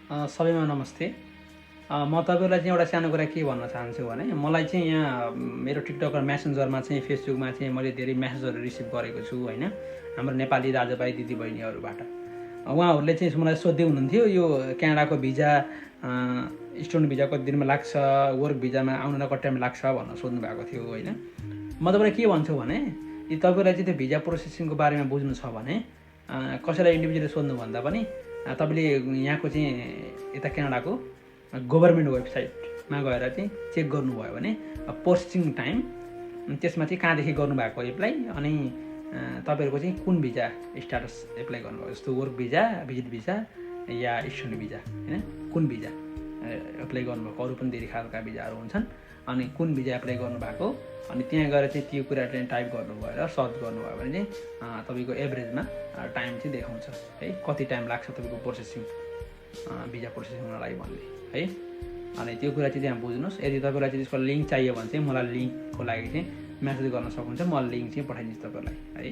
सबैमा नमस्ते। म तपाईँहरूलाई चाहिँ एउटा सानो कुरा के भन्न चाहन्छु भने मलाई चाहिँ यहाँ मेरो टिकटक र मेसेन्जरमा चाहिँ फेसबुकमा चाहिँ मैले धेरै मेसेजहरू रिसिभ गरेको छु होइन, हाम्रो नेपाली दाजुभाइ दिदीबहिनीहरूबाट। उहाँहरूले चाहिँ मलाई सोध्दै हुनुहुन्थ्यो यो क्यानाडाको भिजा स्टुडेन्ट भिजा कति दिनमा लाग्छ, वर्क भिजामा आउन कति टाइम लाग्छ भनेर सोध्नु भएको थियो होइन। म तपाईँलाई के भन्छु भने तपाईँलाई चाहिँ त्यो भिजा प्रोसेसिङको बारेमा बुझ्नु छ भने कसैलाई इन्डिभिजुअली सोध्नुभन्दा पनि तपाईँले यहाँको चाहिँ यता क्यानाडाको गभर्मेन्ट वेबसाइटमा गएर चाहिँ चेक गर्नुभयो भने प्रोसेसिङ टाइम, त्यसमा चाहिँ कहाँदेखि गर्नुभएको एप्लाई, अनि तपाईँहरूको चाहिँ कुन भिजा स्ट्याटस एप्लाई गर्नुभयो, जस्तो वर्क भिजा, भिजिट भिजा या स्टुडेन्ट भिजा होइन, कुन भिजा एप्लाई गर्नुभएको, अरू पनि धेरै खालका भिजाहरू हुन्छन्, अनि कुन भिजा एप्लाई गर्नुभएको, अनि त्यहाँ गएर चाहिँ त्यो कुरा चाहिँ टाइप गर्नुभयो र सर्च गर्नुभयो भने चाहिँ तपाईँको एभरेजमा टाइम चाहिँ देखाउँछ है, कति टाइम लाग्छ तपाईँको प्रोसेसिङ भिजा प्रोसेसिङ हुनलाई भन्ने है। अनि त्यो कुरा चाहिँ त्यहाँ बुझ्नुहोस्। यदि तपाईँलाई चाहिँ त्यसको लिङ्क चाहियो भने चाहिँ मलाई लिङ्कको लागि चाहिँ म्यासेज गर्न सक्नुहुन्छ, म लिङ्क चाहिँ पठाइदिन्छु तपाईँलाई है।